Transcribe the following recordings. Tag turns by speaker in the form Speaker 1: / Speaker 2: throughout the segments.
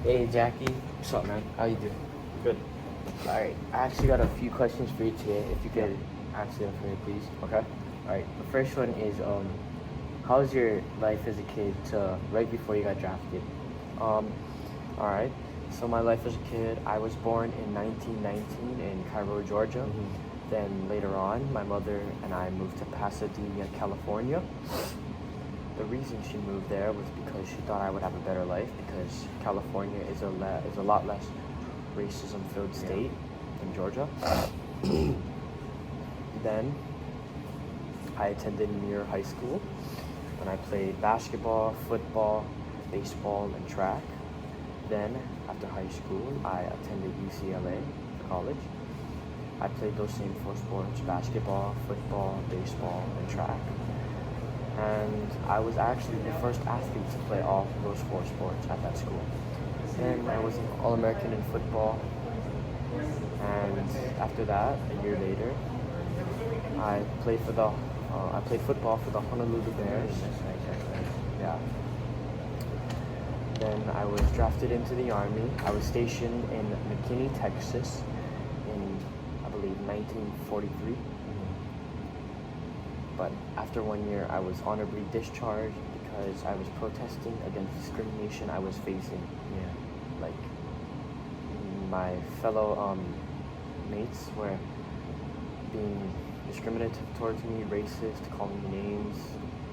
Speaker 1: Hey Jackie,
Speaker 2: What's up, man?
Speaker 1: how you doing?
Speaker 2: Good.
Speaker 1: Alright, I actually got a few questions for you today. If you
Speaker 2: Yeah.
Speaker 1: could answer them for me, please.
Speaker 2: Okay.
Speaker 1: Alright, the first one is how was your life as a kid to right before you got drafted?
Speaker 2: Um, all right. So my life as a kid, I was born in 1919 in Cairo, Georgia.
Speaker 1: Mm-hmm.
Speaker 2: Then later on, my mother and I moved to Pasadena, California. The reason she moved there was because she thought I would have a better life because California is a lot less racism-filled
Speaker 1: Yeah.
Speaker 2: state than Georgia. Then I attended Muir High School and I played basketball, football, baseball, and track. Then, after high school, I attended UCLA for college. I played those same four sports: basketball, football, baseball, and track. And I was actually the first athlete to play all of those four sports at that school. Then I was an All-American in football. And after that, a year later, I played football for the Honolulu Bears. Yeah. Then I was drafted into the Army. I was stationed in McKinney, Texas in, I believe, 1943. But after 1 year, I was honorably discharged because I was protesting against discrimination I was facing.
Speaker 1: Yeah.
Speaker 2: Like, my fellow mates were being discriminative towards me, racist, calling me names,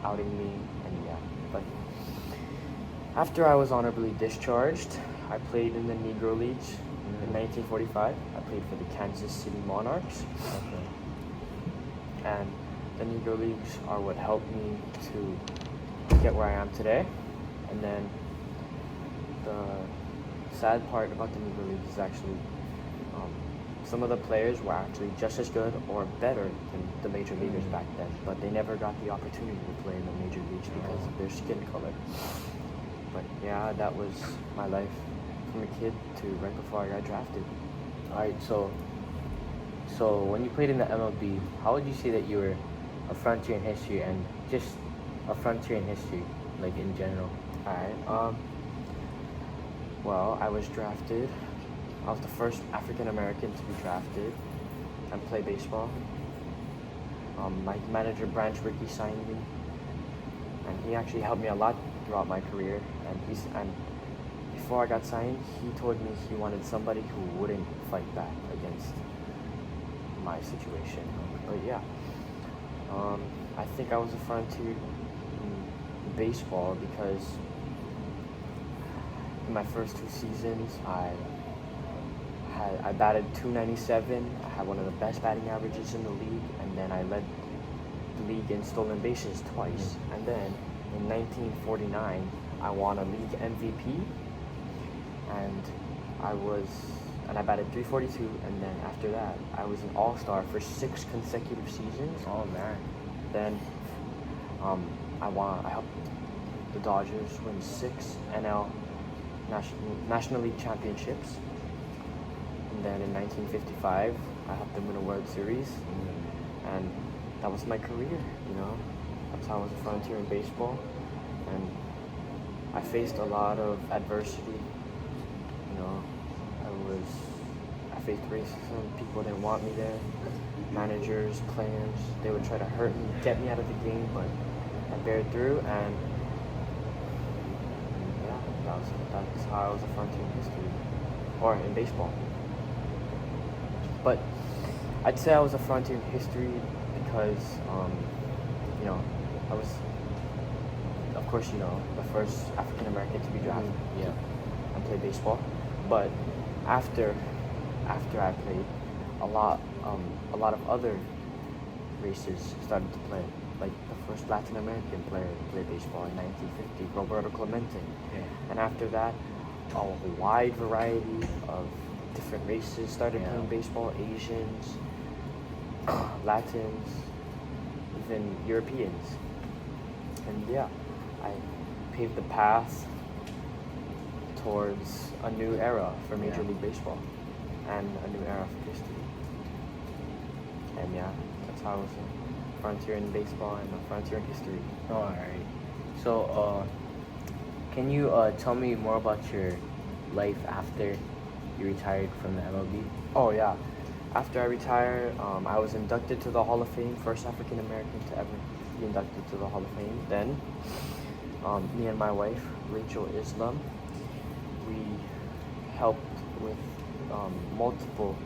Speaker 2: outing me, and yeah. But after I was honorably discharged, I played in the Negro Leagues in 1945. I played for the Kansas City Monarchs.
Speaker 1: Okay.
Speaker 2: And the Negro Leagues are what helped me to get where I am today. And then the sad part about the Negro Leagues is actually some of the players were actually just as good or better than the major leaguers back then, but they never got the opportunity to play in the major leagues because of their skin color. But yeah, that was my life from a kid to right before I got drafted.
Speaker 1: Alright, so when you played in the MLB, how would you say that you were a frontier in history and just a frontier in history, like in general?
Speaker 2: Alright, well, I was drafted. I was the first African American to be drafted and play baseball. My manager, Branch Rickey, signed me, and he actually helped me a lot throughout my career. And before I got signed, he told me he wanted somebody who wouldn't fight back against my situation. But yeah, I think I was a frontier in baseball because in my first two seasons, I batted .297. I had one of the best batting averages in the league, and then I led the league in stolen bases twice. And then in 1949, I won a league MVP, and I batted .342. And then after that, I was an All-Star for 6 consecutive seasons.
Speaker 1: Oh man.
Speaker 2: Then I helped the Dodgers win 6 National League championships. And then in 1955, I helped them win a World Series, and that was my career, you know. That's how I was a frontier in baseball, and I faced a lot of adversity, you know. I faced racism, people didn't want me there, managers, players, they would try to hurt me, get me out of the game, but I bared through, and yeah, that's how I was a frontier in history, or in baseball. But I'd say I was a frontier in history because, you know, I was, of course, you know, the first African American to be drafted
Speaker 1: Yeah.
Speaker 2: and play baseball. But after I played, a lot of other races started to play. Like the first Latin American player to play baseball in 1950, Roberto Clemente.
Speaker 1: Yeah.
Speaker 2: And after that, a wide variety of different races started playing baseball: Asians, Latins, even Europeans. And yeah, I paved the path towards a new era for Major League Baseball and a new era for history. And yeah, that's how I was a frontier in baseball and a frontier in history.
Speaker 1: Alright. So can you tell me more about your life after you retired from the MLB?
Speaker 2: Oh yeah. After I retired, I was inducted to the Hall of Fame, first African American to ever be inducted to the Hall of Fame. Then, me and my wife, Rachel Islam, we helped with multiple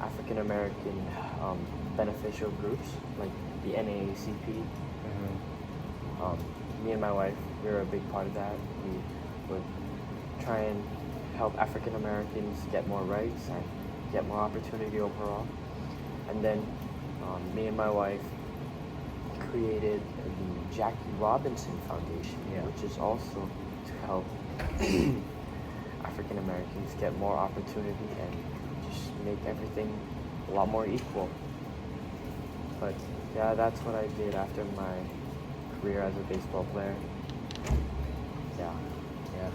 Speaker 2: African American beneficial groups like the NAACP. Me and my wife, we were a big part of that. We would try and help African Americans get more rights and get more opportunity overall. And then me and my wife created the Jackie Robinson Foundation,
Speaker 1: Yeah.
Speaker 2: which is also to help African Americans get more opportunity and just make everything a lot more equal. But yeah, that's what I did after my career as a baseball player. Yeah.
Speaker 1: Yeah.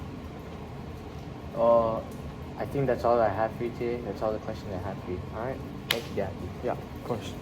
Speaker 1: I think that's all I have for you today. That's all the questions I have for you.
Speaker 2: All right.
Speaker 1: Thank you, Jackie.
Speaker 2: Yeah, of course.